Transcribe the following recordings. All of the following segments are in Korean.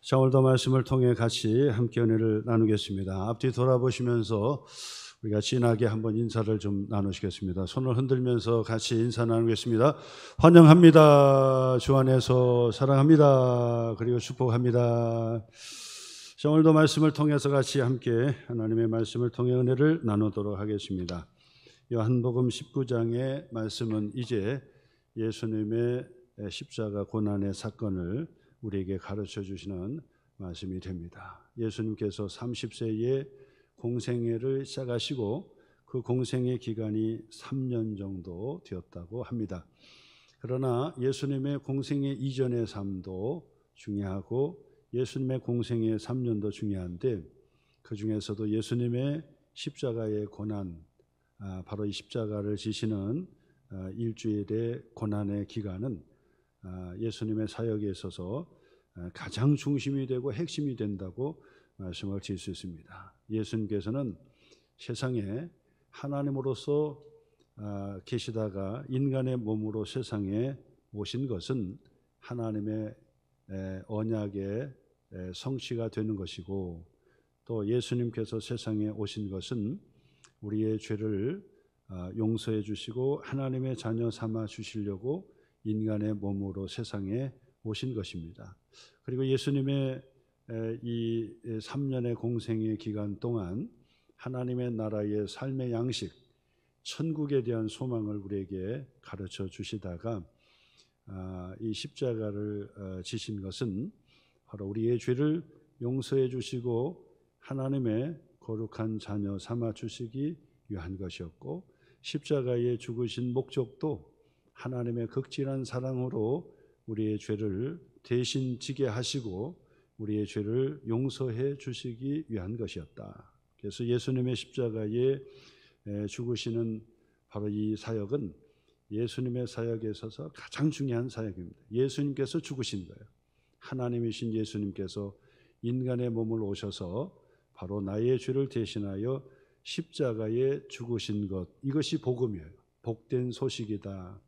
자, 오늘도 말씀을 통해 같이 함께 은혜를 나누겠습니다. 앞뒤 돌아보시면서 우리가 진하게 한번 인사를 좀 나누시겠습니다. 손을 흔들면서 같이 인사 나누겠습니다. 환영합니다. 주 안에서 사랑합니다. 그리고 축복합니다. 자, 오늘도 말씀을 통해서 같이 함께 하나님의 말씀을 통해 은혜를 나누도록 하겠습니다. 요한복음 19장의 말씀은 이제 예수님의 십자가 고난의 사건을 우리에게 가르쳐 주시는 말씀이 됩니다. 예수님께서 30세에 공생애를 시작하시고 그 공생애 기간이 3년 정도 되었다고 합니다. 그러나 예수님의 공생애 이전의 삶도 중요하고 예수님의 공생애 3년도 중요한데 그 중에서도 예수님의 십자가의 고난, 바로 이 십자가를 지시는 일주일의 고난의 기간은 예수님의 사역에 있어서 가장 중심이 되고 핵심이 된다고 말씀을 드릴 수 있습니다. 예수님께서는 세상에 하나님으로서 계시다가 인간의 몸으로 세상에 오신 것은 하나님의 언약의 성취가 되는 것이고, 또 예수님께서 세상에 오신 것은 우리의 죄를 용서해 주시고 하나님의 자녀 삼아 주시려고 인간의 몸으로 세상에 오신 것입니다. 그리고 예수님의 이 3년의 공생의 기간 동안 하나님의 나라의 삶의 양식, 천국에 대한 소망을 우리에게 가르쳐 주시다가 이 십자가를 지신 것은 바로 우리의 죄를 용서해 주시고 하나님의 거룩한 자녀 삼아 주시기 위한 것이었고, 십자가에 죽으신 목적도 하나님의 극진한 사랑으로 우리의 죄를 대신 지게 하시고 우리의 죄를 용서해 주시기 위한 것이었다. 그래서 예수님의 십자가에 죽으시는 바로 이 사역은 예수님의 사역에 있어서 가장 중요한 사역입니다. 예수님께서 죽으신 거예요. 하나님이신 예수님께서 인간의 몸을 오셔서 바로 나의 죄를 대신하여 십자가에 죽으신 것, 이것이 복음이에요. 복된 소식이다.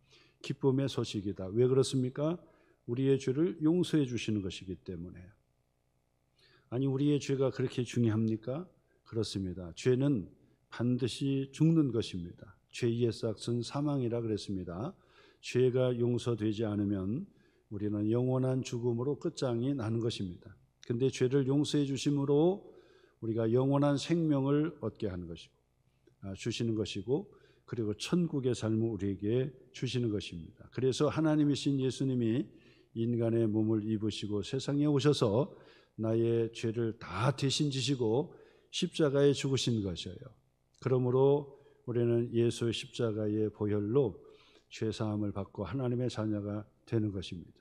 기쁨의 소식이다. 왜 그렇습니까? 우리의 죄를 용서해 주시는 것이기 때문에. 아니, 우리의 죄가 그렇게 중요합니까? 그렇습니다. 죄는 반드시 죽는 것입니다. 죄의 삭은 사망이라 그랬습니다. 죄가 용서되지 않으면 우리는 영원한 죽음으로 끝장이 나는 것입니다. 근데 죄를 용서해 주심으로 우리가 영원한 생명을 얻게 하는 것이고, 주시는 것이고, 그리고 천국의 삶을 우리에게 주시는 것입니다. 그래서 하나님이신 예수님이 인간의 몸을 입으시고 세상에 오셔서 나의 죄를 다 대신 지시고 십자가에 죽으신 것이에요. 그러므로 우리는 예수의 십자가의 보혈로 죄사함을 받고 하나님의 자녀가 되는 것입니다.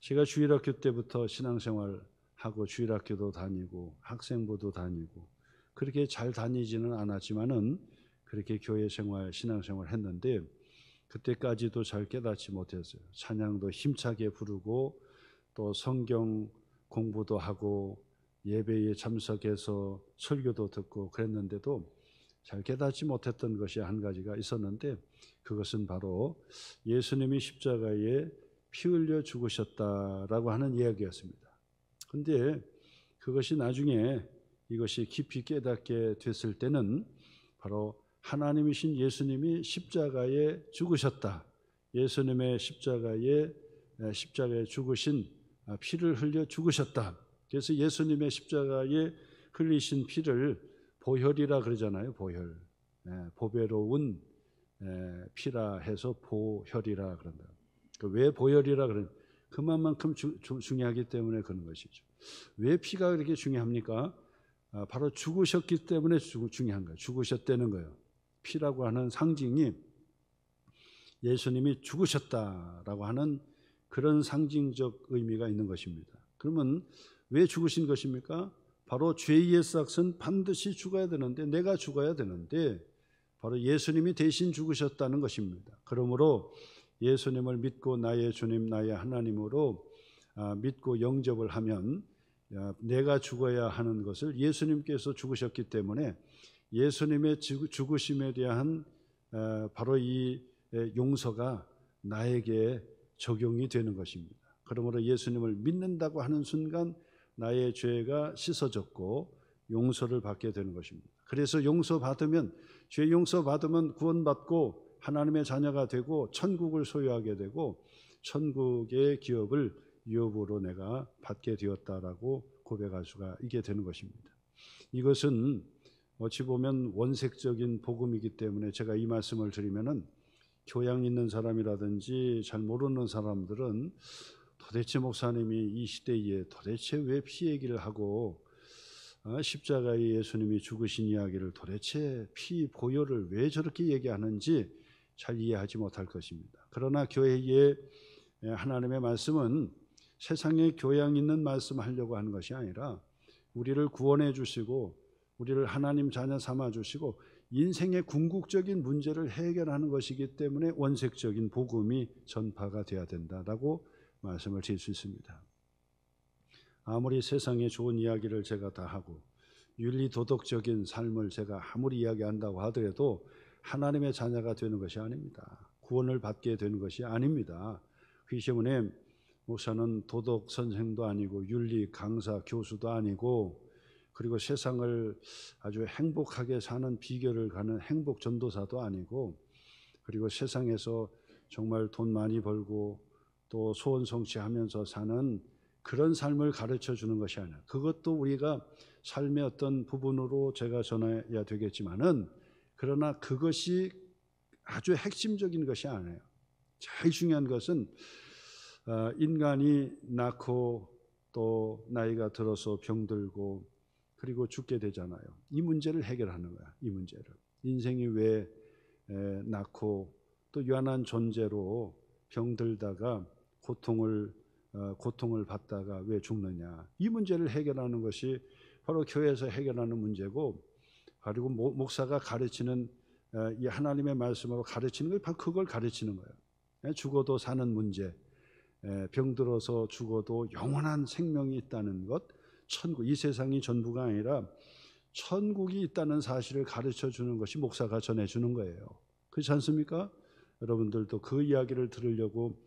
제가 주일학교 때부터 신앙생활하고 주일학교도 다니고 학생부도 다니고 그렇게 잘 다니지는 않았지만은 그렇게 교회 생활, 신앙생활 했는데 그때까지도 잘 깨닫지 못했어요. 찬양도 힘차게 부르고 또 성경 공부도 하고 예배에 참석해서 설교도 듣고 그랬는데도 잘 깨닫지 못했던 것이 한 가지가 있었는데, 그것은 바로 예수님이 십자가에 피 흘려 죽으셨다라고 하는 이야기였습니다. 그런데 그것이 나중에 이것이 깊이 깨닫게 됐을 때는 바로 하나님이신 예수님이 십자가에 죽으셨다. 예수님의 십자가에 죽으신 피를 흘려 죽으셨다. 그래서 예수님의 십자가에 흘리신 피를 보혈이라 그러잖아요. 보혈. 보배로운 피라 해서 보혈이라 그런다. 왜 보혈이라 그런? 그만큼 중요하기 때문에 그런 것이죠. 왜 피가 그렇게 중요합니까? 바로 죽으셨기 때문에 중요한 거예요. 죽으셨다는 거예요. 피라고 하는 상징이 예수님이 죽으셨다라고 하는 그런 상징적 의미가 있는 것입니다. 그러면 왜 죽으신 것입니까? 바로 죄의 삭은 반드시 죽어야 되는데, 내가 죽어야 되는데 바로 예수님이 대신 죽으셨다는 것입니다. 그러므로 예수님을 믿고 나의 주님, 나의 하나님으로 믿고 영접을 하면 내가 죽어야 하는 것을 예수님께서 죽으셨기 때문에 예수님의 죽으심에 대한 바로 이 용서가 나에게 적용이 되는 것입니다. 그러므로 예수님을 믿는다고 하는 순간 나의 죄가 씻어졌고 용서를 받게 되는 것입니다. 그래서 용서받으면, 죄 용서받으면 구원받고 하나님의 자녀가 되고 천국을 소유하게 되고 천국의 기업을 유업으로 내가 받게 되었다라고 고백할 수가 있게 되는 것입니다. 이것은 어찌 보면 원색적인 복음이기 때문에 제가 이 말씀을 드리면은 교양 있는 사람이라든지 잘 모르는 사람들은 도대체 목사님이 이 시대에 도대체 왜 피 얘기를 하고 십자가에 예수님이 죽으신 이야기를 도대체 피 보혈을 왜 저렇게 얘기하는지 잘 이해하지 못할 것입니다. 그러나 교회의 하나님의 말씀은 세상에 교양 있는 말씀 하려고 하는 것이 아니라 우리를 구원해 주시고 우리를 하나님 자녀 삼아 주시고 인생의 궁극적인 문제를 해결하는 것이기 때문에 원색적인 복음이 전파가 돼야 된다라고 말씀을 드릴 수 있습니다. 아무리 세상에 좋은 이야기를 제가 다 하고 윤리 도덕적인 삶을 제가 아무리 이야기한다고 하더라도 하나님의 자녀가 되는 것이 아닙니다. 구원을 받게 되는 것이 아닙니다. 그 때문에 목사는 도덕 선생도 아니고 윤리 강사 교수도 아니고 그리고 세상을 아주 행복하게 사는 비결을 가는 행복 전도사도 아니고 그리고 세상에서 정말 돈 많이 벌고 또 소원 성취하면서 사는 그런 삶을 가르쳐 주는 것이 아니라 그것도 우리가 삶의 어떤 부분으로 제가 전해야 되겠지만은 그러나 그것이 아주 핵심적인 것이 아니에요. 제일 중요한 것은 인간이 낳고 또 나이가 들어서 병들고 그리고 죽게 되잖아요. 이 문제를 해결하는 거야. 이 문제를. 인생이 왜 낳고 또 유한한 존재로 병들다가 고통을 받다가 왜 죽느냐. 이 문제를 해결하는 것이 바로 교회에서 해결하는 문제고 그리고 목사가 가르치는 이 하나님의 말씀으로 가르치는 걸 바로 그걸 가르치는 거예요. 죽어도 사는 문제, 병들어서 죽어도 영원한 생명이 있다는 것, 천국, 이 세상이 전부가 아니라 천국이 있다는 사실을 가르쳐 주는 것이 목사가 전해주는 거예요. 그렇지 않습니까? 여러분들도 그 이야기를 들으려고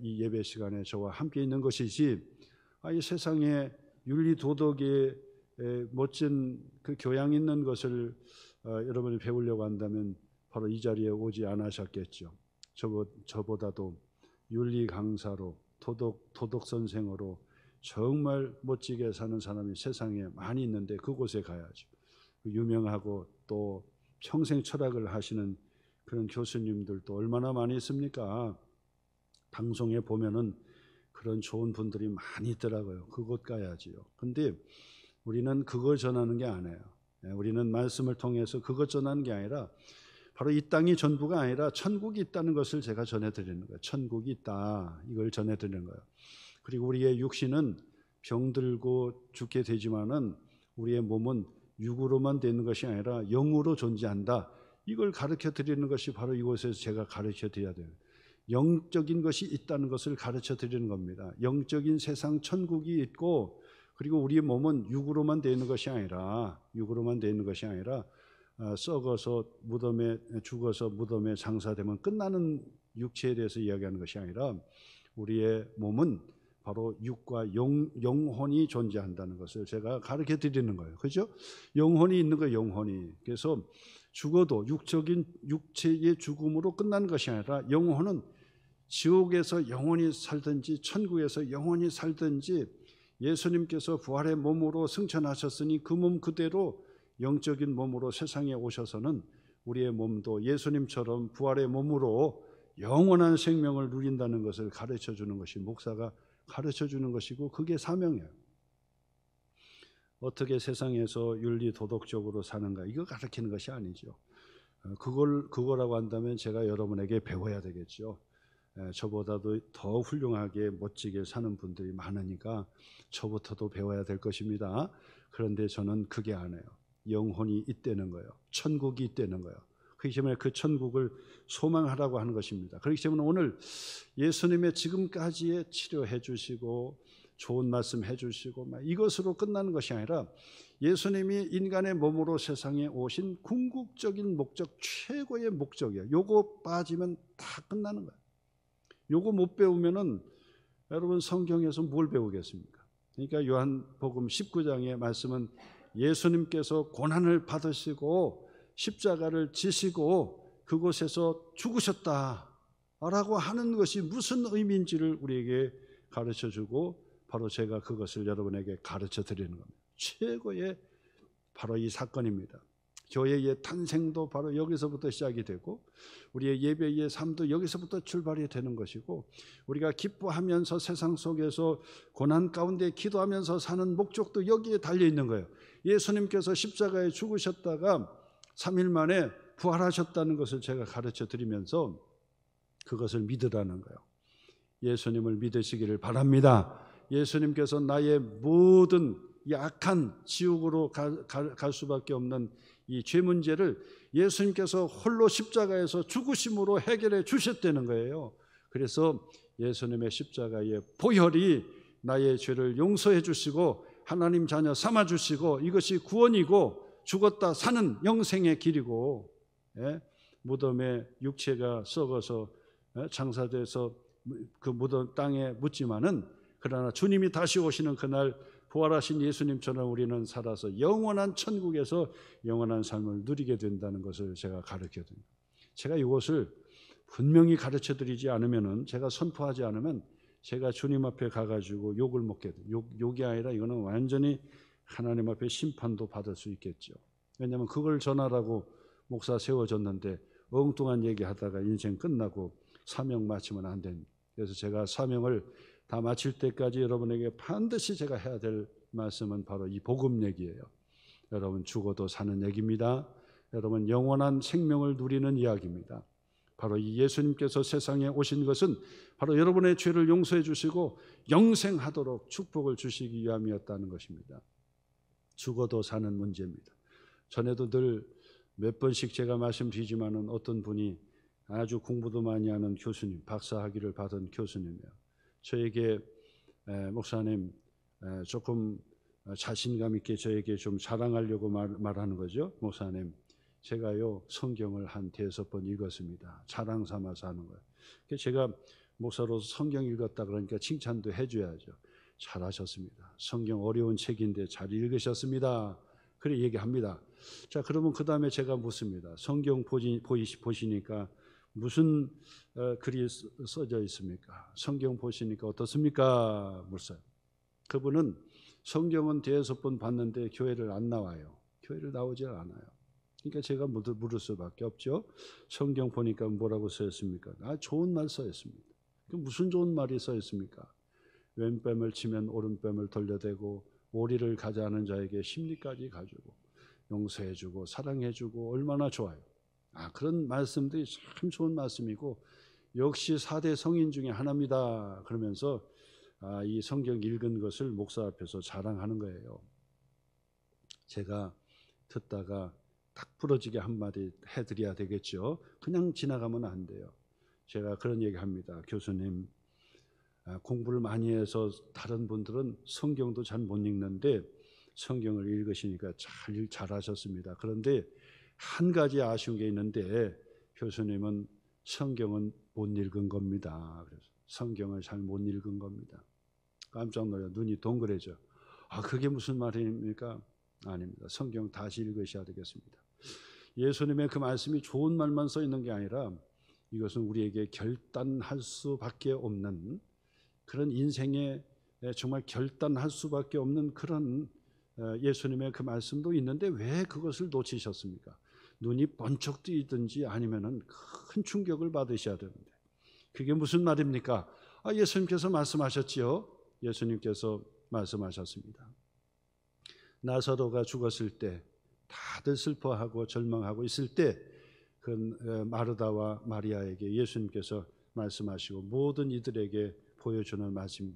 이 예배 시간에 저와 함께 있는 것이지 이 세상에 윤리 도덕의 멋진 그 교양 있는 것을 여러분이 배우려고 한다면 바로 이 자리에 오지 않으셨겠죠. 저보다도 윤리 강사로 도덕 선생으로 정말 멋지게 사는 사람이 세상에 많이 있는데 그곳에 가야죠. 유명하고 또 평생 철학을 하시는 그런 교수님들도 얼마나 많이 있습니까? 방송에 보면은 그런 좋은 분들이 많이 있더라고요. 그곳 가야지요. 근데 우리는 그걸 전하는 게 아니에요. 우리는 말씀을 통해서 그것 전하는 게 아니라 바로 이 땅이 전부가 아니라 천국이 있다는 것을 제가 전해드리는 거예요. 천국이 있다. 이걸 전해드리는 거예요. 그리고 우리의 육신은 병들고 죽게 되지만은 우리의 몸은 육으로만 되는 것이 아니라 영으로 존재한다. 이걸 가르쳐 드리는 것이 바로 이곳에서 제가 가르쳐 드려야 돼요. 영적인 것이 있다는 것을 가르쳐 드리는 겁니다. 영적인 세상 천국이 있고 그리고 우리의 몸은 육으로만 되는 것이 아니라 썩어서 무덤에 죽어서 무덤에 장사되면 끝나는 육체에 대해서 이야기하는 것이 아니라 우리의 몸은 바로 육과 영혼이 존재한다는 것을 제가 가르쳐 드리는 거예요. 그렇죠? 영혼이 있는 거예요. 영혼이. 그래서 죽어도 육적인 육체의 죽음으로 끝나는 것이 아니라 영혼은 지옥에서 영원히 살든지 천국에서 영원히 살든지 예수님께서 부활의 몸으로 승천하셨으니 그 몸 그대로 영적인 몸으로 세상에 오셔서는 우리의 몸도 예수님처럼 부활의 몸으로 영원한 생명을 누린다는 것을 가르쳐주는 것이 목사가 가르쳐주는 것이고 그게 사명이에요. 어떻게 세상에서 윤리 도덕적으로 사는가 이거 가르치는 것이 아니죠. 그거라고 한다면 제가 여러분에게 배워야 되겠죠. 저보다도 더 훌륭하게 멋지게 사는 분들이 많으니까 저부터도 배워야 될 것입니다. 그런데 저는 그게 아니에요. 영혼이 있다는 거예요. 천국이 있다는 거예요. 그렇기 때문에 그 천국을 소망하라고 하는 것입니다. 그렇기 때문에 오늘 예수님의 지금까지의 치료해 주시고 좋은 말씀 해 주시고 이것으로 끝나는 것이 아니라 예수님이 인간의 몸으로 세상에 오신 궁극적인 목적, 최고의 목적이에요. 요거 빠지면 다 끝나는 거예요. 요거 못 배우면은 여러분 성경에서 뭘 배우겠습니까? 그러니까 요한복음 19장의 말씀은 예수님께서 고난을 받으시고 십자가를 지시고 그곳에서 죽으셨다라고 하는 것이 무슨 의미인지를 우리에게 가르쳐주고 바로 제가 그것을 여러분에게 가르쳐 드리는 겁니다. 최고의 바로 이 사건입니다. 교회의 탄생도 바로 여기서부터 시작이 되고 우리의 예배의 삶도 여기서부터 출발이 되는 것이고 우리가 기뻐하면서 세상 속에서 고난 가운데 기도하면서 사는 목적도 여기에 달려 있는 거예요. 예수님께서 십자가에 죽으셨다가 3일 만에 부활하셨다는 것을 제가 가르쳐 드리면서 그것을 믿으라는 거예요. 예수님을 믿으시기를 바랍니다. 예수님께서 나의 모든 약한 지옥으로 갈 수밖에 없는 이 죄 문제를 예수님께서 홀로 십자가에서 죽으심으로 해결해 주셨다는 거예요. 그래서 예수님의 십자가의 보혈이 나의 죄를 용서해 주시고 하나님 자녀 삼아 주시고 이것이 구원이고 죽었다 사는 영생의 길이고 무덤에 육체가 썩어서 장사돼서 그 무덤 땅에 묻지만은 그러나 주님이 다시 오시는 그날 부활하신 예수님처럼 우리는 살아서 영원한 천국에서 영원한 삶을 누리게 된다는 것을 제가 가르쳐드립니다. 제가 이것을 분명히 가르쳐드리지 않으면은 제가 선포하지 않으면 제가 주님 앞에 가가지고 욕을 먹게 돼요. 욕이 아니라 이거는 완전히 하나님 앞에 심판도 받을 수 있겠죠. 왜냐하면 그걸 전하라고 목사 세워졌는데 엉뚱한 얘기하다가 인생 끝나고 사명 마치면 안 됩니다. 그래서 제가 사명을 다 마칠 때까지 여러분에게 반드시 제가 해야 될 말씀은 바로 이 복음 얘기예요. 여러분 죽어도 사는 얘기입니다. 여러분 영원한 생명을 누리는 이야기입니다. 바로 이 예수님께서 세상에 오신 것은 바로 여러분의 죄를 용서해 주시고 영생하도록 축복을 주시기 위함이었다는 것입니다. 죽어도 사는 문제입니다. 전에도 늘 몇 번씩 제가 말씀드리지만은 어떤 분이 아주 공부도 많이 하는 교수님, 박사학위를 받은 교수님이에요. 저에게 목사님 조금 자신감 있게 저에게 좀 자랑하려고 말하는 거죠. 목사님 제가요 성경을 한 5번 읽었습니다. 자랑 삼아서 하는 거예요. 제가 목사로서 성경 읽었다 그러니까 칭찬도 해줘야죠. 잘하셨습니다. 성경 어려운 책인데 잘 읽으셨습니다. 그래 얘기합니다. 자 그러면 그 다음에 제가 묻습니다. 성경 보시니까 무슨 글이 써져 있습니까? 성경 보시니까 어떻습니까? 물어요. 그분은 성경은 5번 봤는데 교회를 안 나와요. 교회를 나오질 않아요. 그러니까 제가 물을 수밖에 없죠. 성경 보니까 뭐라고 써 있습니까? 좋은 말 써 있습니다. 무슨 좋은 말이 써 있습니까? 왼뺨을 치면 오른뺨을 돌려대고 오리를 가자는 자에게 심리까지 가지고 용서해주고 사랑해주고 얼마나 좋아요. 그런 말씀들이 참 좋은 말씀이고 역시 4대 성인 중에 하나입니다. 그러면서 이 성경 읽은 것을 목사 앞에서 자랑하는 거예요. 제가 듣다가 딱 부러지게 한마디 해드려야 되겠죠. 그냥 지나가면 안 돼요. 제가 그런 얘기합니다. 교수님 공부를 많이 해서 다른 분들은 성경도 잘 못 읽는데 성경을 읽으시니까 잘하셨습니다. 그런데 한 가지 아쉬운 게 있는데 교수님은 성경은 못 읽은 겁니다. 그래서 성경을 잘 못 읽은 겁니다. 깜짝 놀라 눈이 동그래져. 그게 무슨 말입니까? 아닙니다. 성경 다시 읽으셔야 되겠습니다. 예수님의 그 말씀이 좋은 말만 써 있는 게 아니라 이것은 우리에게 결단할 수밖에 없는 그런 인생에 정말 결단할 수밖에 없는 그런 예수님의 그 말씀도 있는데 왜 그것을 놓치셨습니까? 눈이 번쩍 뜨이든지 아니면은 큰 충격을 받으셔야 되는데 그게 무슨 말입니까? 예수님께서 말씀하셨지요. 예수님께서 말씀하셨습니다. 나사로가 죽었을 때 다들 슬퍼하고 절망하고 있을 때 그 마르다와 마리아에게 예수님께서 말씀하시고 모든 이들에게 보여주는 말씀,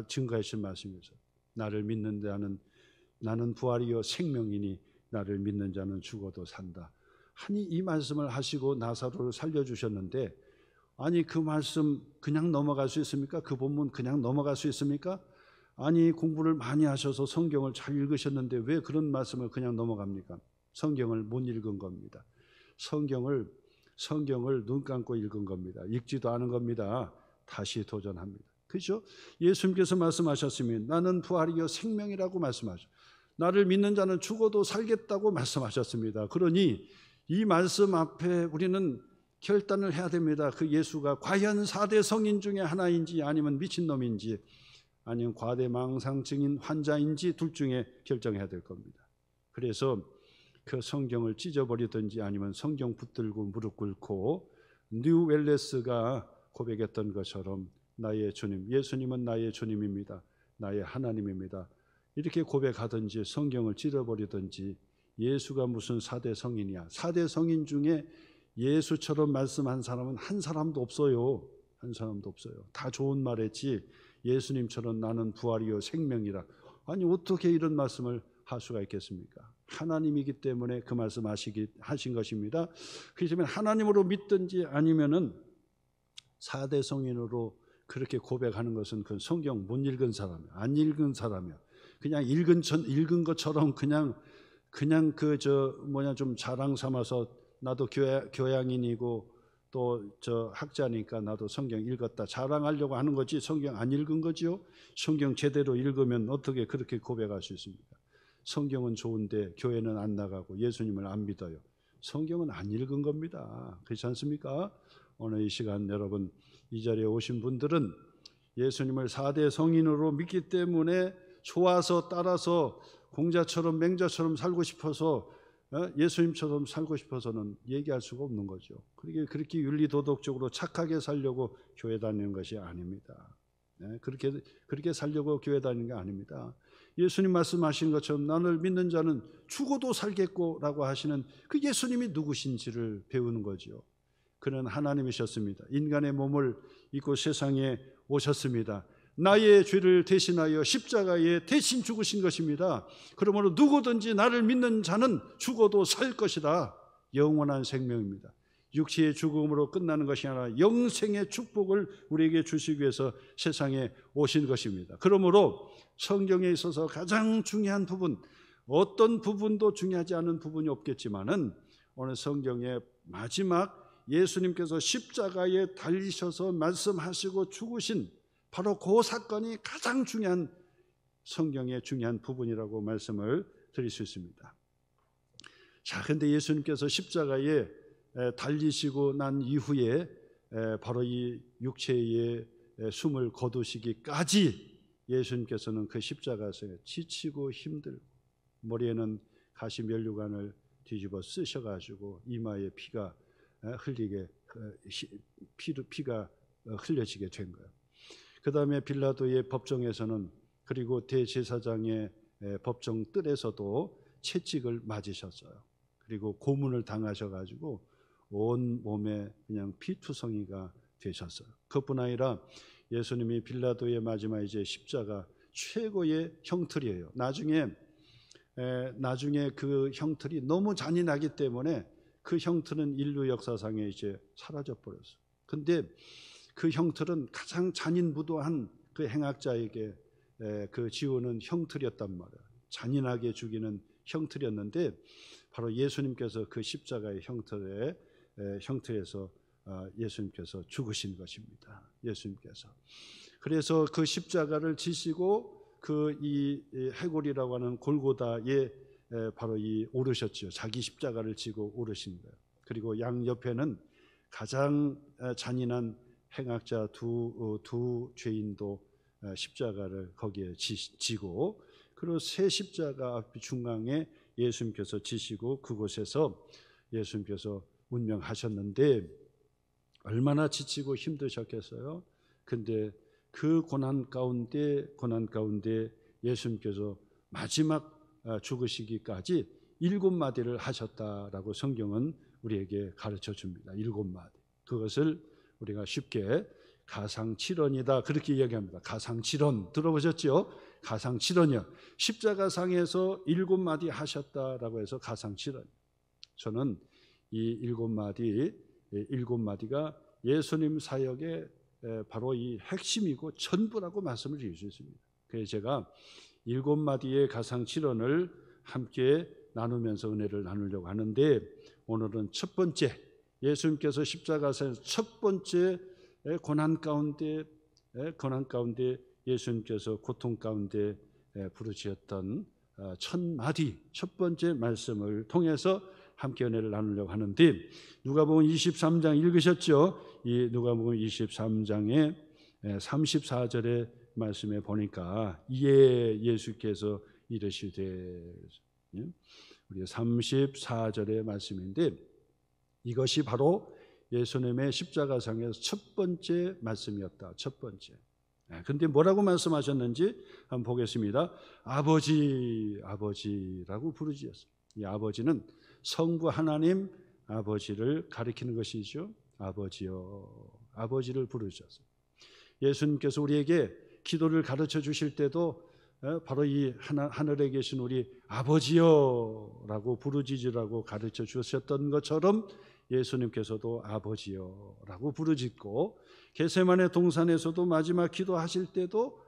증거하신 말씀이죠. 나를 믿는 자는 나는 부활이요 생명이니 나를 믿는 자는 죽어도 산다. 아니 이 말씀을 하시고 나사로를 살려주셨는데 아니 그 말씀 그냥 넘어갈 수 있습니까? 그 본문 그냥 넘어갈 수 있습니까? 아니 공부를 많이 하셔서 성경을 잘 읽으셨는데 왜 그런 말씀을 그냥 넘어갑니까? 성경을 못 읽은 겁니다. 성경을 눈 감고 읽은 겁니다. 읽지도 않은 겁니다. 다시 도전합니다. 그렇죠? 예수님께서 말씀하셨습니다. 나는 부활이요 생명이라고 말씀하셨죠. 나를 믿는 자는 죽어도 살겠다고 말씀하셨습니다. 그러니 이 말씀 앞에 우리는 결단을 해야 됩니다. 그 예수가 과연 4대 성인 중에 하나인지 아니면 미친놈인지 아니면 과대망상 증인 환자인지 둘 중에 결정해야 될 겁니다. 그래서 그 성경을 찢어버리든지 아니면 성경 붙들고 무릎 꿇고 뉴 웰레스가 고백했던 것처럼 나의 주님, 예수님은 나의 주님입니다. 나의 하나님입니다. 이렇게 고백하든지 성경을 찢어버리든지 예수가 무슨 4대 성인이야. 4대 성인 중에 예수처럼 말씀한 사람은 한 사람도 없어요. 한 사람도 없어요. 다 좋은 말했지 예수님처럼 나는 부활이요 생명이라. 아니 어떻게 이런 말씀을 할 수가 있겠습니까? 하나님이기 때문에 그 말씀 하신 것입니다. 그렇기 때문에 하나님으로 믿든지 아니면은 4대 성인으로 그렇게 고백하는 것은 그 성경 못 읽은 사람이야. 안 읽은 사람이야. 그냥 읽은 것처럼 그냥 좀 자랑 삼아서 나도 교양인이고 또 학자니까 나도 성경 읽었다 자랑하려고 하는 거지 성경 안 읽은 거지요. 성경 제대로 읽으면 어떻게 그렇게 고백할 수 있습니까? 성경은 좋은데 교회는 안 나가고 예수님을 안 믿어요. 성경은 안 읽은 겁니다. 그렇지 않습니까? 오늘 이 시간 여러분 이 자리에 오신 분들은 예수님을 4대 성인으로 믿기 때문에 좋아서 따라서 공자처럼 맹자처럼 살고 싶어서 예수님처럼 살고 싶어서는 얘기할 수가 없는 거죠. 그렇게 윤리도덕적으로 착하게 살려고 교회 다니는 것이 아닙니다. 그렇게 살려고 교회 다니는 게 아닙니다. 예수님 말씀하신 것처럼 나를 믿는 자는 죽어도 살겠고라고 하시는 그 예수님이 누구신지를 배우는 거죠. 그는 하나님이셨습니다. 인간의 몸을 입고 세상에 오셨습니다. 나의 죄를 대신하여 십자가에 대신 죽으신 것입니다. 그러므로 누구든지 나를 믿는 자는 죽어도 살 것이다. 영원한 생명입니다. 육체의 죽음으로 끝나는 것이 아니라 영생의 축복을 우리에게 주시기 위해서 세상에 오신 것입니다. 그러므로 성경에 있어서 가장 중요한 부분, 어떤 부분도 중요하지 않은 부분이 없겠지만은 오늘 성경의 마지막 예수님께서 십자가에 달리셔서 말씀하시고 죽으신 바로 그 사건이 가장 중요한 성경의 중요한 부분이라고 말씀을 드릴 수 있습니다. 자, 근데 예수님께서 십자가에 달리시고 난 이후에 바로 이 육체의 숨을 거두시기까지 예수님께서는 그 십자가에서 지치고 힘들고 머리에는 가시 면류관을 뒤집어 쓰셔가지고 이마에 피가 흘려지게 된 거예요. 그 다음에 빌라도의 법정에서는 그리고 대제사장의 법정 뜰에서도 채찍을 맞으셨어요. 그리고 고문을 당하셔가지고 온 몸에 그냥 피투성이가 되셨어요. 그뿐 아니라 예수님이 빌라도의 마지막 이제 십자가 최고의 형틀이에요. 나중에 그 형틀이 너무 잔인하기 때문에 그 형틀은 인류 역사상에 이제 사라져 버렸어요. 근데 그 형틀은 가장 잔인무도한 그 행악자에게 그 지우는 형틀이었단 말이에요. 잔인하게 죽이는 형틀이었는데 바로 예수님께서 그 십자가의 형틀에서 예수님께서 죽으신 것입니다. 예수님께서. 그래서 그 십자가를 지시고 그 이 해골이라고 하는 골고다에 바로 이 오르셨죠. 자기 십자가를 지고 오르신 거예요. 그리고 양 옆에는 가장 잔인한 행악자 두 죄인도 십자가를 거기에 지고 그리고 새 십자가 앞 중앙에 예수님께서 지시고 그곳에서 예수님께서 운명하셨는데 얼마나 지치고 힘드셨겠어요. 근데 그 고난 가운데 예수님께서 마지막 죽으시기까지 7마디를 하셨다라고 성경은 우리에게 가르쳐 줍니다. 7마디. 그것을 우리가 쉽게 가상칠언이다 그렇게 이야기합니다. 가상칠언 들어보셨죠? 가상칠언이요. 십자가상에서 7마디 하셨다라고 해서 가상칠언. 저는 이 7마디가 예수님 사역의 바로 이 핵심이고 전부라고 말씀을 드릴 수 있습니다. 그래서 제가 7마디의 가상칠언을 함께 나누면서 은혜를 나누려고 하는데 오늘은 첫 번째 예수님께서 십자가에서 첫 번째 고난 가운데 고난 가운데 예수님께서 고통 가운데 부르짖었던 첫 마디, 첫 번째 말씀을 통해서 함께 은혜를 나누려고 하는데, 누가복음 23장 읽으셨죠? 이 누가복음 23장의 34절의 말씀에 보니까 이에 예수께서 이르시되, 우리 34절의 말씀인데, 이것이 바로 예수님의 십자가상에서 첫 번째 말씀이었다. 첫 번째. 그런데 뭐라고 말씀하셨는지 한번 보겠습니다. 아버지, 아버지라고 부르짖었어요. 이 아버지는 성부 하나님 아버지를 가리키는 것이죠. 아버지요, 아버지를 부르짖었어요. 예수님께서 우리에게 기도를 가르쳐 주실 때도 바로 이 하늘에 계신 우리 아버지요라고 부르짖으라고 가르쳐 주셨던 것처럼 예수님께서도 아버지요라고 부르짖고, 겟세마네 동산에서도 마지막 기도하실 때도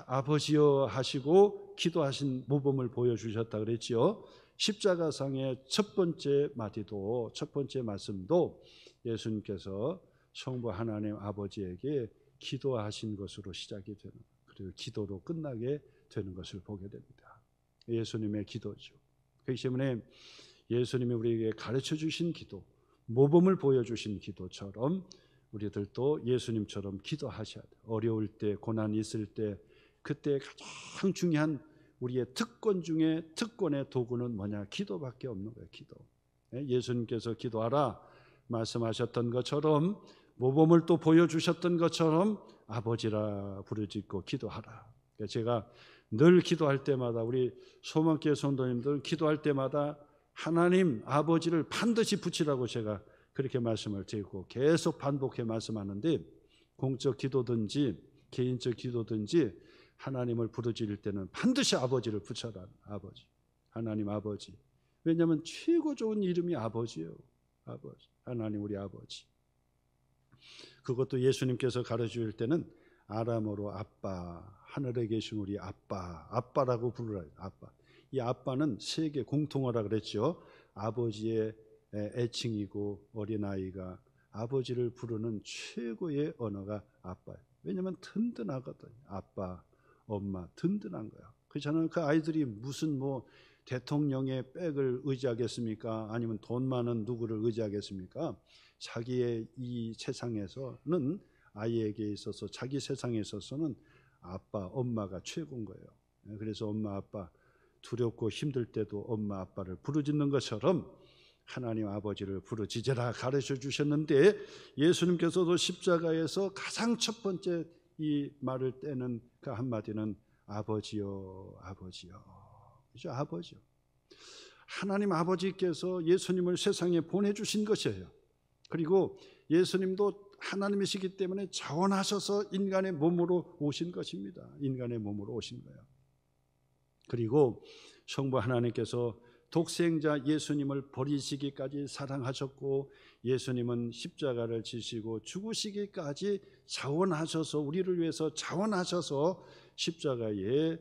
아버지요 하시고 기도하신 모범을 보여주셨다 그랬지요. 십자가상의 첫 번째 마디도, 첫 번째 말씀도 예수님께서 성부 하나님 아버지에게 기도하신 것으로 시작이 되는, 그리고 기도로 끝나게 되는 것을 보게 됩니다. 예수님의 기도죠. 그렇기 때문에 예수님이 우리에게 가르쳐 주신 기도, 모범을 보여주신 기도처럼 우리들도 예수님처럼 기도하셔야 돼요. 어려울 때, 고난이 있을 때, 그때 가장 중요한 우리의 특권 중에 특권의 도구는 뭐냐? 기도밖에 없는 거예요. 기도. 예수님께서 기도하라 말씀하셨던 것처럼, 모범을 또 보여주셨던 것처럼 아버지라 부르짖고 기도하라. 제가 늘 기도할 때마다, 우리 소망교회 성도님들 기도할 때마다 하나님 아버지를 반드시 붙이라고 제가 그렇게 말씀을 드리고 계속 반복해 말씀하는데, 공적 기도든지 개인적 기도든지 하나님을 부르짖을 때는 반드시 아버지를 붙여라. 아버지, 하나님 아버지. 왜냐하면 최고 좋은 이름이 아버지예요. 아버지, 하나님 우리 아버지. 그것도 예수님께서 가르쳐 줄 때는 아람어로 아빠, 하늘에 계신 우리 아빠, 아빠라고 부르라. 아빠. 이 아빠는 세계 공통어라 그랬죠. 아버지의 애칭이고, 어린아이가 아버지를 부르는 최고의 언어가 아빠예요. 왜냐하면 든든하거든요. 아빠, 엄마 든든한 거야. 그렇잖아요. 그 아이들이 무슨 뭐 대통령의 백을 의지하겠습니까? 아니면 돈 많은 누구를 의지하겠습니까? 자기의 이 세상에서는, 아이에게 있어서 자기 세상에 있어서는 아빠, 엄마가 최고인 거예요. 그래서 엄마, 아빠, 두렵고 힘들 때도 엄마, 아빠를 부르짖는 것처럼 하나님 아버지를 부르짖으라 가르쳐 주셨는데, 예수님께서도 십자가에서 가장 첫 번째 이 말을 떼는 그 한마디는 아버지요, 아버지요. 그죠? 아버지요. 하나님 아버지께서 예수님을 세상에 보내주신 것이에요. 그리고 예수님도 하나님이시기 때문에 자원하셔서 인간의 몸으로 오신 것입니다. 인간의 몸으로 오신 거예요. 그리고 성부 하나님께서 독생자 예수님을 버리시기까지 사랑하셨고, 예수님은 십자가를 지시고 죽으시기까지 자원하셔서, 우리를 위해서 자원하셔서 십자가에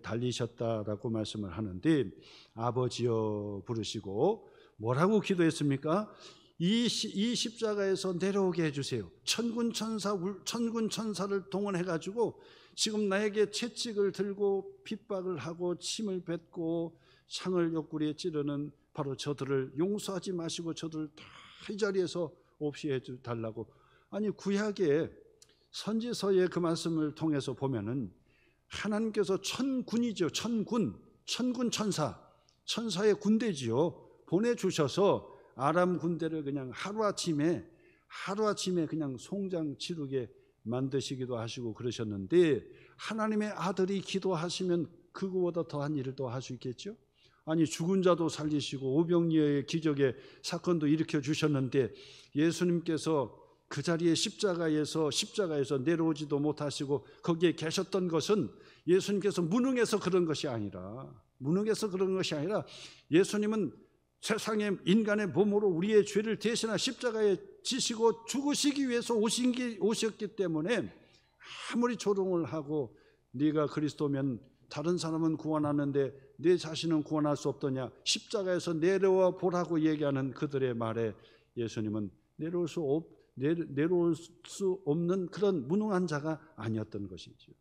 달리셨다라고 말씀을 하는데, 아버지여 부르시고 뭐라고 기도했습니까? 이 십자가에서 내려오게 해주세요. 천군 천사를 동원해 가지고 지금 나에게 채찍을 들고 핍박을 하고 침을 뱉고 창을 옆구리에 찌르는 바로 저들을 용서하지 마시고 저들을 다 이 자리에서 없이 해달라고. 아니, 구약의 선지서의 그 말씀을 통해서 보면은 하나님께서 천군이죠. 천군 천사의 군대지요. 보내주셔서 아람 군대를 그냥 하루아침에 그냥 송장 치르게 만드시기도 하시고 그러셨는데, 하나님의 아들이 기도하시면 그거보다 더한 일을 또 할 수 있겠죠? 아니, 죽은 자도 살리시고 오병이어의 기적의 사건도 일으켜 주셨는데, 예수님께서 그 자리에 십자가에서 내려오지도 못하시고 거기에 계셨던 것은 예수님께서 무능해서 그런 것이 아니라 예수님은 세상에 인간의 몸으로 우리의 죄를 대신하 십자가에 지시고 죽으시기 위해서 오셨기 때문에, 아무리 조롱을 하고 네가 그리스도면 다른 사람은 구원하는데 네 자신은 구원할 수 없더냐, 십자가에서 내려와 보라고 얘기하는 그들의 말에 예수님은 내려올 수 없는 그런 무능한 자가 아니었던 것이죠.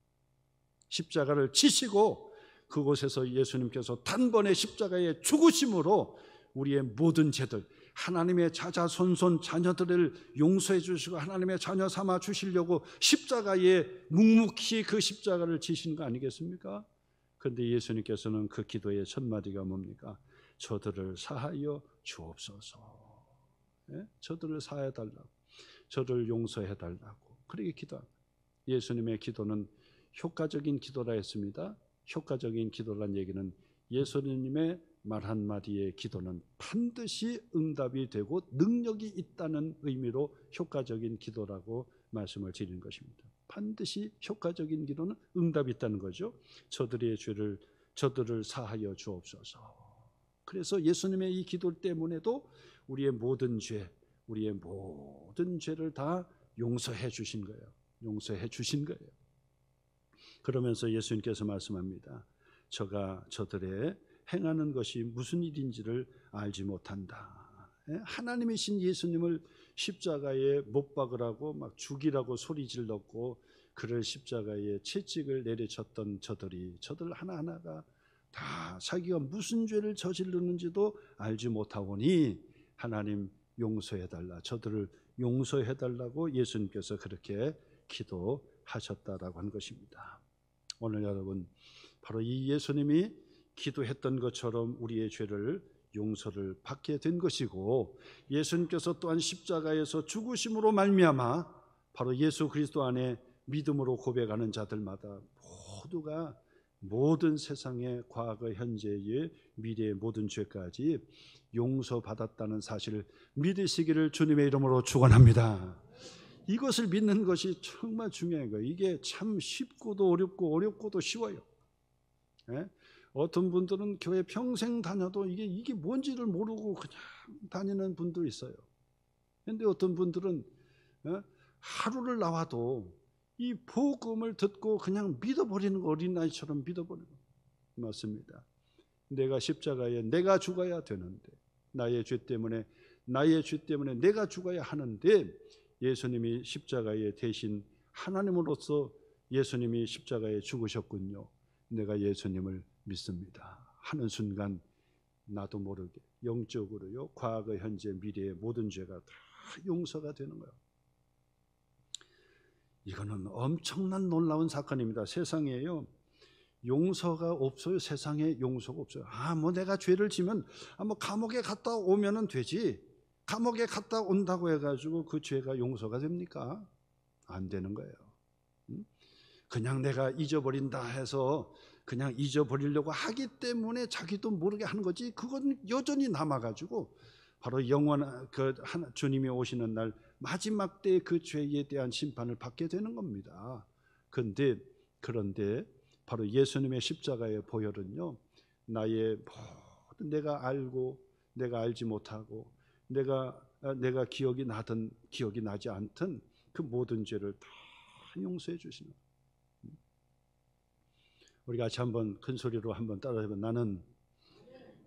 십자가를 지시고 그곳에서 예수님께서 단번에 십자가의 죽으심으로 우리의 모든 죄들, 하나님의 자자손손 자녀들을 용서해 주시고 하나님의 자녀 삼아 주시려고 십자가에 묵묵히 그 십자가를 지신 거 아니겠습니까? 그런데 예수님께서는 그 기도의 첫 마디가 뭡니까? 저들을 사하여 주옵소서. 예? 저들을 사하여 달라고, 저를 용서해 달라고 그렇게 기도합니다. 예수님의 기도는 효과적인 기도라 했습니다. 효과적인 기도란 얘기는 예수님의 말 한마디의 기도는 반드시 응답이 되고 능력이 있다는 의미로 효과적인 기도라고 말씀을 드리는 것입니다. 반드시 효과적인 기도는 응답이 있다는 거죠. 저들을 사하여 주옵소서. 그래서 예수님의 이 기도 때문에도 우리의 모든 죄를 다 용서해 주신 거예요. 용서해 주신 거예요. 그러면서 예수님께서 말씀합니다. 저가 저들의 행하는 것이 무슨 일인지를 알지 못한다. 하나님이신 예수님을 십자가에 못 박으라고 막 죽이라고 소리 질렀고 그를 십자가에 채찍을 내리쳤던 저들 하나하나가 다 자기가 무슨 죄를 저지르는지도 알지 못하오니 하나님 용서해달라, 저들을 용서해달라고 예수님께서 그렇게 기도하셨다라고 하는 것입니다. 오늘 여러분, 바로 이 예수님이 기도했던 것처럼 우리의 죄를 용서를 받게 된 것이고, 예수님께서 또한 십자가에서 죽으심으로 말미암아 바로 예수 그리스도 안에 믿음으로 고백하는 자들마다 모두가 모든 세상의 과거, 현재의 미래의 모든 죄까지 용서받았다는 사실을 믿으시기를 주님의 이름으로 축원합니다. 이것을 믿는 것이 정말 중요한 거예요. 이게 참 쉽고도 어렵고 어렵고도 쉬워요. 예? 어떤 분들은 교회 평생 다녀도 이게 뭔지를 모르고 그냥 다니는 분도 있어요. 그런데 어떤 분들은 하루를 나와도 이 복음을 듣고 그냥 믿어버리는 거, 어린아이처럼 믿어버리는 거. 맞습니다. 내가 십자가에 내가 죽어야 되는데, 나의 죄 때문에 내가 죽어야 하는데, 예수님이 십자가에 대신 하나님으로서 예수님이 십자가에 죽으셨군요. 내가 예수님을 믿습니다 하는 순간 나도 모르게 영적으로요, 과거, 현재, 미래의 모든 죄가 다 용서가 되는 거예요. 이거는 엄청난 놀라운 사건입니다. 세상에요, 용서가 없어요. 세상에 용서가 없어요. 뭐 내가 죄를 지면 뭐 감옥에 갔다 오면은 되지. 감옥에 갔다 온다고 해가지고 그 죄가 용서가 됩니까? 안 되는 거예요. 그냥 내가 잊어버린다 해서 그냥 잊어버리려고 하기 때문에 자기도 모르게 하는 거지, 그건 여전히 남아가지고 바로 영원한 주님이 오시는 날 마지막 때 그 죄에 대한 심판을 받게 되는 겁니다. 그런데 바로 예수님의 십자가의 보혈은요, 나의 모든 내가 알고 내가 알지 못하고 내가 기억이 나든 기억이 나지 않든 그 모든 죄를 다 용서해 주시는 거예요. 우리 같이 한번 큰 소리로 한번 따라해보면, 나는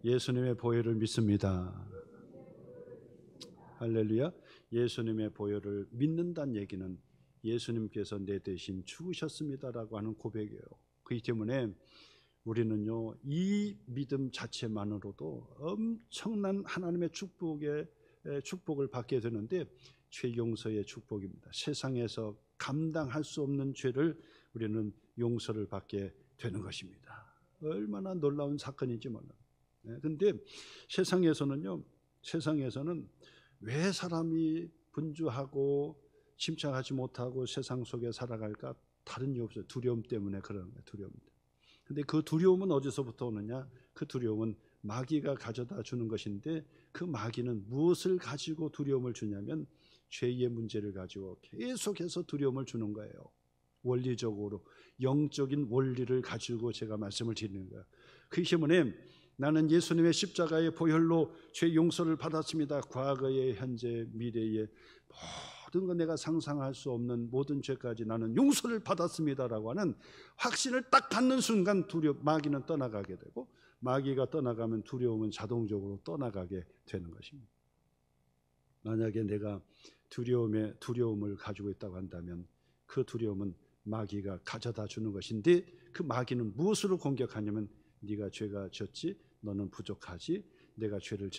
예수님의 보혈을 믿습니다. 할렐루야. 예수님의 보혈을 믿는다는 얘기는 예수님께서 내 대신 죽으셨습니다라고 하는 고백이에요. 그렇기 때문에 우리는요, 이 믿음 자체만으로도 엄청난 하나님의 축복을 받게 되는데, 죄 용서의 축복입니다. 세상에서 감당할 수 없는 죄를 우리는 용서를 받게 되는 것입니다. 얼마나 놀라운 사건인지 몰라요. 그런데 세상에서는 왜 사람이 분주하고 침착하지 못하고 세상 속에 살아갈까? 다른 이유 없어요. 두려움 때문에 그러는 거예요. 두려움입니다. 근데 그 두려움은 어디서부터 오느냐? 그 두려움은 마귀가 가져다 주는 것인데, 그 마귀는 무엇을 가지고 두려움을 주냐면 죄의 문제를 가지고 계속해서 두려움을 주는 거예요. 원리적으로 영적인 원리를 가지고 제가 말씀을 드리는 거예요. 그렇기 때문에 나는 예수님의 십자가의 보혈로 죄 용서를 받았습니다. 과거의, 현재, 미래의 모든 것, 내가 상상할 수 없는 모든 죄까지 나는 용서를 받았습니다라고 하는 확신을 딱 갖는 순간 마귀는 떠나가게 되고, 마귀가 떠나가면 두려움은 자동적으로 떠나가게 되는 것입니다. 만약에 내가 두려움을 가지고 있다고 한다면 그 두려움은 마귀가 가져다 주는 것인데, 그 마귀는 무엇으로 공격하냐면 네가 죄가 졌지, 너는 부족하지, 내가 죄를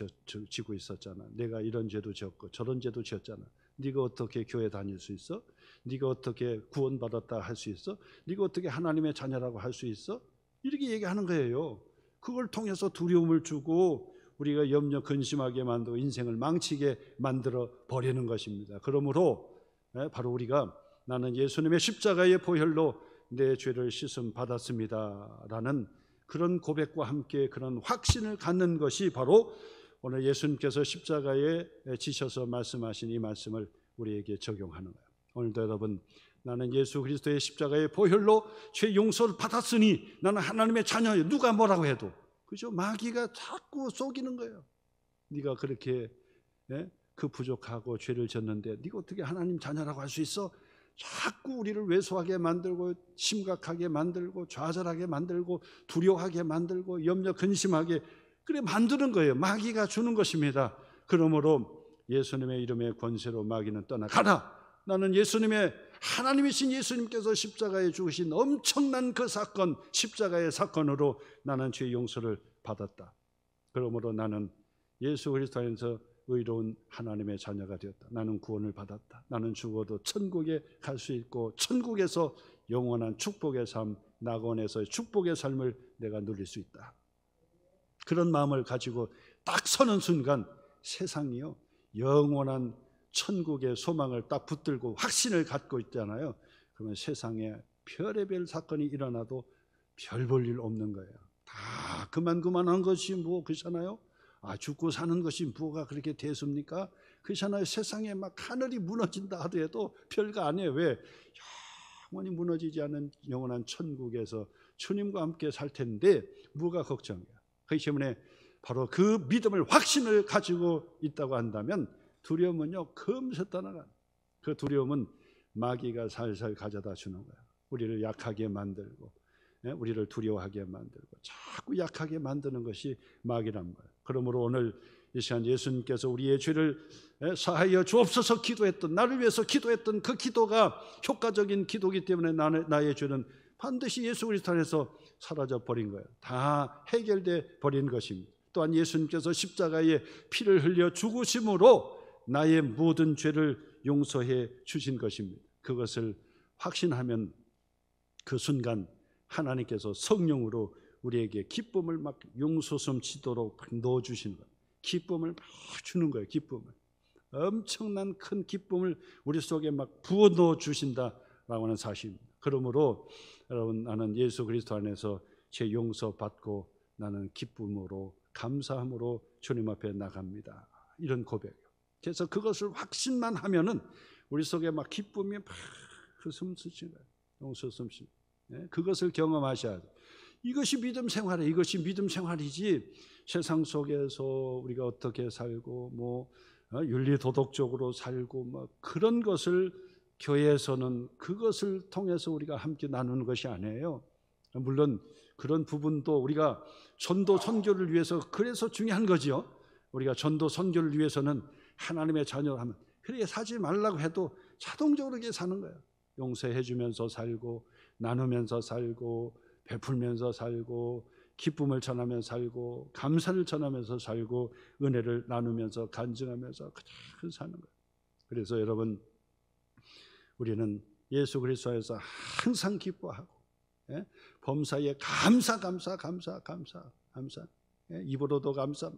지고 있었잖아, 내가 이런 죄도 졌고 저런 죄도 지었잖아, 네가 어떻게 교회 다닐 수 있어? 네가 어떻게 구원받았다 할 수 있어? 네가 어떻게 하나님의 자녀라고 할 수 있어? 이렇게 얘기하는 거예요. 그걸 통해서 두려움을 주고 우리가 염려 근심하게 만들고 인생을 망치게 만들어 버리는 것입니다. 그러므로 바로 우리가 나는 예수님의 십자가의 보혈로 내 죄를 씻음 받았습니다 라는 그런 고백과 함께 그런 확신을 갖는 것이 바로 오늘 예수님께서 십자가에 지셔서 말씀하신 이 말씀을 우리에게 적용하는 거예요. 오늘도 여러분, 나는 예수 그리스도의 십자가의 보혈로 죄 용서를 받았으니 나는 하나님의 자녀예요. 누가 뭐라고 해도, 그죠? 마귀가 자꾸 속이는 거예요. 네가 그렇게 그 부족하고 죄를 졌는데 네가 어떻게 하나님 자녀라고 할 수 있어? 자꾸 우리를 왜소하게 만들고 심각하게 만들고 좌절하게 만들고 두려워하게 만들고 염려 근심하게 그래 만드는 거예요. 마귀가 주는 것입니다. 그러므로 예수님의 이름의 권세로 마귀는 떠나가라. 나는 예수님의, 하나님이신 예수님께서 십자가에 죽으신 엄청난 그 사건, 십자가의 사건으로 나는 죄 용서를 받았다. 그러므로 나는 예수 그리스도 안에서 의로운 하나님의 자녀가 되었다. 나는 구원을 받았다. 나는 죽어도 천국에 갈 수 있고 천국에서 영원한 축복의 삶, 낙원에서의 축복의 삶을 내가 누릴 수 있다. 그런 마음을 가지고 딱 서는 순간 세상이요, 영원한 천국의 소망을 딱 붙들고 확신을 갖고 있잖아요. 그러면 세상에 별의별 사건이 일어나도 별 볼 일 없는 거예요. 다 그만한 것이 뭐 그렇잖아요. 죽고 사는 것이 뭐가 그렇게 대수입니까? 그렇잖아요. 세상에 막 하늘이 무너진다 하더라도 별거 아니에요. 왜? 영원히 무너지지 않은 영원한 천국에서 주님과 함께 살 텐데 뭐가 걱정이야. 그렇기 때문에 바로 그 믿음을, 확신을 가지고 있다고 한다면 두려움은요 금세 떠나가. 그 두려움은 마귀가 살살 가져다 주는 거야. 우리를 약하게 만들고 우리를 두려워하게 만들고 자꾸 약하게 만드는 것이 마귀란 말이에요. 그러므로 오늘 이 시간 예수님께서 우리의 죄를 사하여 주옵소서 기도했던, 나를 위해서 기도했던 그 기도가 효과적인 기도이기 때문에 나의 죄는 반드시 예수 그리스도 안에서 사라져 버린 거예요. 다 해결돼 버린 것입니다. 또한 예수님께서 십자가에 피를 흘려 죽으심으로 나의 모든 죄를 용서해 주신 것입니다. 그것을 확신하면 그 순간 하나님께서 성령으로 우리에게 기쁨을 막 용솟음 치도록 넣어주시는 거예요. 기쁨을 막 주는 거예요. 기쁨을, 엄청난 큰 기쁨을 우리 속에 막 부어 넣어 주신다라고 하는 사실입니다. 그러므로 여러분, 나는 예수 그리스도 안에서 죄 용서받고 나는 기쁨으로 감사함으로 주님 앞에 나갑니다. 이런 고백이에요. 그래서 그것을 확신만 하면은 우리 속에 막 기쁨이 막 흠쓰시는 거예요. 용서섬시. 그것을 경험하셔야 돼요. 이것이 믿음 생활이에요. 이것이 믿음 생활이지 세상 속에서 우리가 어떻게 살고 뭐 윤리 도덕적으로 살고 뭐 그런 것을 교회에서는 그것을 통해서 우리가 함께 나누는 것이 아니에요. 물론 그런 부분도 우리가 전도 선교를 위해서 그래서 중요한 거지요. 우리가 전도 선교를 위해서는 하나님의 자녀로 하면 그렇게 사지 말라고 해도 자동적으로 그렇게 사는 거예요. 용서해 주면서 살고 나누면서 살고 베풀면서 살고 기쁨을 전하면서 살고 감사를 전하면서 살고 은혜를 나누면서 간증하면서 그냥 사는 거예요. 그래서 여러분, 우리는 예수 그리스도 안에서 항상 기뻐하고 범사에 감사 입으로도 감사.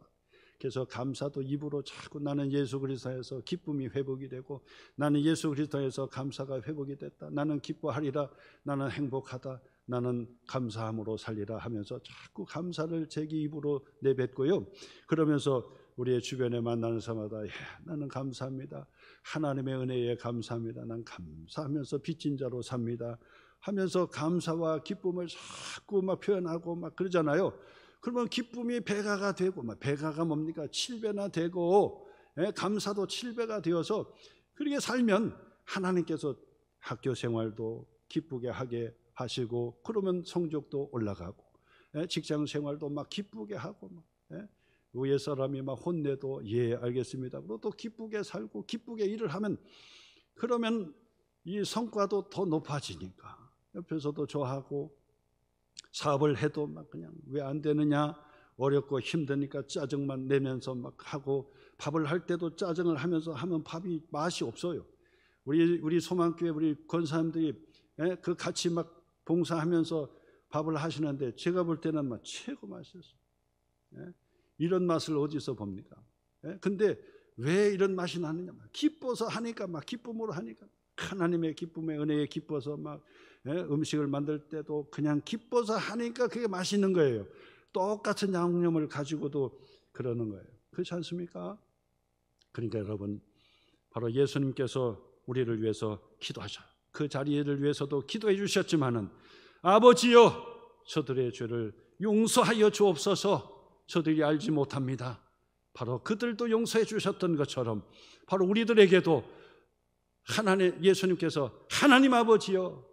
그래서 감사도 입으로 자꾸 나는 예수 그리스도에서 기쁨이 회복이 되고 나는 예수 그리스도에서 감사가 회복이 됐다. 나는 기뻐하리라. 나는 행복하다. 나는 감사함으로 살리라 하면서 자꾸 감사를 자기 입으로 내뱉고요. 그러면서 우리의 주변에 만나는 사람마다 나는 감사합니다. 하나님의 은혜에 감사합니다. 난 감사하면서 빚진 자로 삽니다 하면서 감사와 기쁨을 자꾸 막 표현하고 막 그러잖아요. 그러면 기쁨이 배가가 되고, 배가가 뭡니까? 7배나 되고, 감사도 7배가 되어서 그렇게 살면 하나님께서 학교 생활도 기쁘게 하게 하시고, 그러면 성적도 올라가고, 직장 생활도 막 기쁘게 하고, 위에 사람이 막 혼내도 예 알겠습니다. 그리고 또 기쁘게 살고 기쁘게 일을 하면 그러면 이 성과도 더 높아지니까 옆에서도 좋아하고 사업을 해도 막 그냥 왜 안 되느냐 어렵고 힘드니까 짜증만 내면서 막 하고 밥을 할 때도 짜증을 하면서 하면 밥이 맛이 없어요. 우리 소망교회 우리 권사님들이 그 같이 막 봉사하면서 밥을 하시는데 제가 볼 때는 막 최고 맛이었어요. 이런 맛을 어디서 봅니까? 근데 왜 이런 맛이 나느냐? 기뻐서 하니까 막 기쁨으로 하니까 하나님의 기쁨의 은혜에 기뻐서 막 음식을 만들 때도 그냥 기뻐서 하니까 그게 맛있는 거예요. 똑같은 양념을 가지고도 그러는 거예요. 그렇지 않습니까? 그러니까 여러분 바로 예수님께서 우리를 위해서 기도하셔. 그 자리를 위해서도 기도해 주셨지만은 아버지여 저들의 죄를 용서하여 주옵소서. 저들이 알지 못합니다. 바로 그들도 용서해 주셨던 것처럼 바로 우리들에게도 하나님 예수님께서 하나님 아버지여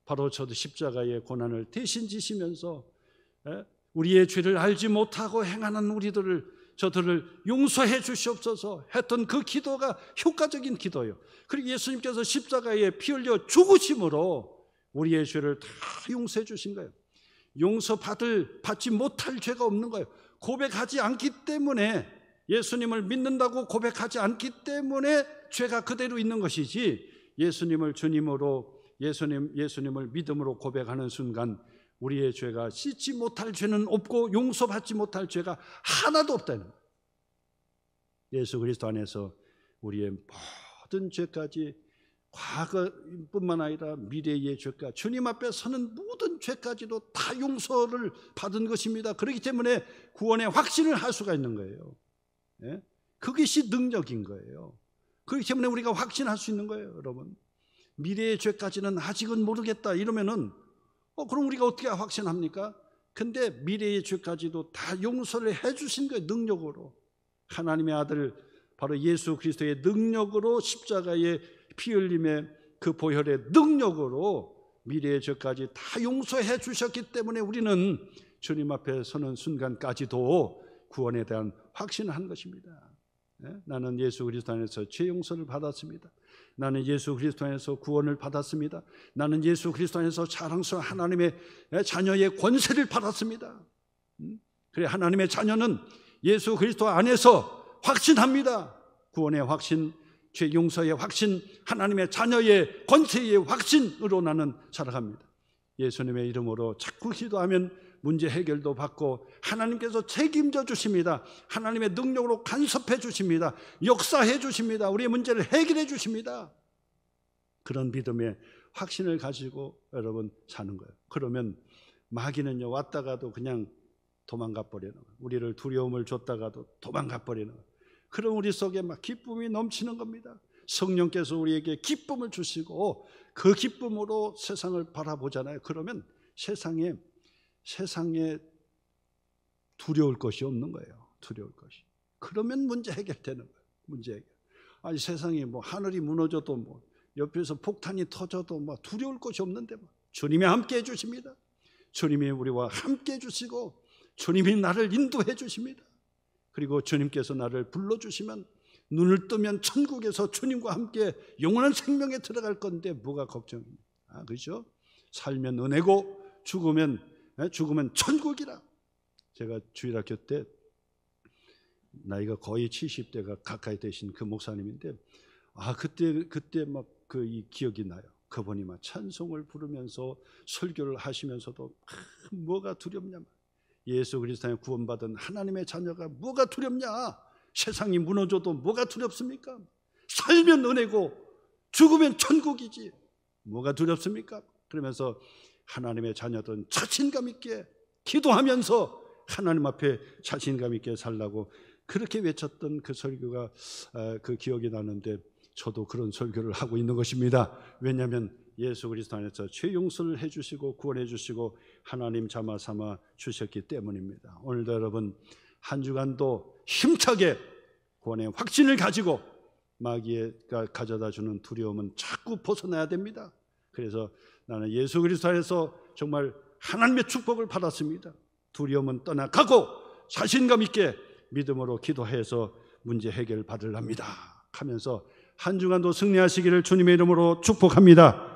바로 저도 십자가의 고난을 대신 지시면서 우리의 죄를 알지 못하고 행하는 저들을 용서해 주시옵소서 했던 그 기도가 효과적인 기도예요. 그리고 예수님께서 십자가에 피 흘려 죽으심으로 우리의 죄를 다 용서해 주신 거예요. 받지 못할 죄가 없는 거예요. 고백하지 않기 때문에 예수님을 믿는다고 고백하지 않기 때문에 죄가 그대로 있는 것이지 예수님을 주님으로 예수님을 믿음으로 고백하는 순간 우리의 죄가 씻지 못할 죄는 없고 용서받지 못할 죄가 하나도 없다는 거예요. 예수 그리스도 안에서 우리의 모든 죄까지 과거뿐만 아니라 미래의 죄가 주님 앞에 서는 모든 죄까지도 다 용서를 받은 것입니다. 그렇기 때문에 구원의 확신을 할 수가 있는 거예요. 그것이 능력인 거예요. 그렇기 때문에 우리가 확신할 수 있는 거예요. 여러분 미래의 죄까지는 아직은 모르겠다 이러면은 그럼 우리가 어떻게 확신합니까? 근데 미래의 죄까지도 다 용서를 해 주신 거예요. 능력으로 하나님의 아들 바로 예수 그리스도의 능력으로 십자가의 피 흘림의 그 보혈의 능력으로 미래의 죄까지 다 용서해 주셨기 때문에 우리는 주님 앞에 서는 순간까지도 구원에 대한 확신을 한 것입니다. 나는 예수 그리스도 안에서 죄 용서를 받았습니다. 나는 예수 그리스도 안에서 구원을 받았습니다. 나는 예수 그리스도 안에서 자랑스러운 하나님의 자녀의 권세를 받았습니다. 그래 하나님의 자녀는 예수 그리스도 안에서 확신합니다. 구원의 확신, 죄 용서의 확신, 하나님의 자녀의 권세의 확신으로 나는 살아갑니다. 예수님의 이름으로 자꾸 기도하면 문제 해결도 받고 하나님께서 책임져 주십니다. 하나님의 능력으로 간섭해 주십니다. 역사해 주십니다. 우리의 문제를 해결해 주십니다. 그런 믿음의 확신을 가지고 여러분 사는 거예요. 그러면 마귀는요 왔다가도 그냥 도망가 버리는 거예요. 우리를 두려움을 줬다가도 도망가 버리는 거예요. 그럼 우리 속에 막 기쁨이 넘치는 겁니다. 성령께서 우리에게 기쁨을 주시고 그 기쁨으로 세상을 바라보잖아요. 그러면 세상에 두려울 것이 없는 거예요. 두려울 것이. 그러면 문제 해결되는 거예요. 문제 해결. 아니 세상에 뭐 하늘이 무너져도 뭐 옆에서 폭탄이 터져도 뭐 두려울 것이 없는데 뭐 주님이 함께 해주십니다. 주님이 우리와 함께 해주시고 주님이 나를 인도해 주십니다. 그리고 주님께서 나를 불러주시면 눈을 뜨면 천국에서 주님과 함께 영원한 생명에 들어갈 건데 뭐가 걱정입니까? 그렇죠? 살면 은혜고 죽으면 천국이라. 제가 주일학교 때 나이가 거의 70대가 가까이 되신 그 목사님인데 그때 막 이 기억이 나요. 그분이 막 찬송을 부르면서 설교를 하시면서도 뭐가 두렵냐. 예수 그리스도에 구원받은 하나님의 자녀가 뭐가 두렵냐. 세상이 무너져도 뭐가 두렵습니까? 살면 은혜고 죽으면 천국이지 뭐가 두렵습니까? 그러면서 하나님의 자녀들은 자신감 있게 기도하면서 하나님 앞에 자신감 있게 살라고 그렇게 외쳤던 그 설교가 그 기억이 나는데 저도 그런 설교를 하고 있는 것입니다. 왜냐하면 예수 그리스도 안에서 죄 용서를 해주시고 구원해 주시고 하나님 삼아 주셨기 때문입니다. 오늘도 여러분 한 주간도 힘차게 구원의 확신을 가지고 마귀가 가져다 주는 두려움은 자꾸 벗어나야 됩니다. 그래서 나는 예수 그리스도 안에서 정말 하나님의 축복을 받았습니다. 두려움은 떠나가고 자신감 있게 믿음으로 기도해서 문제 해결 받으랍니다 하면서 한 주간도 승리하시기를 주님의 이름으로 축복합니다.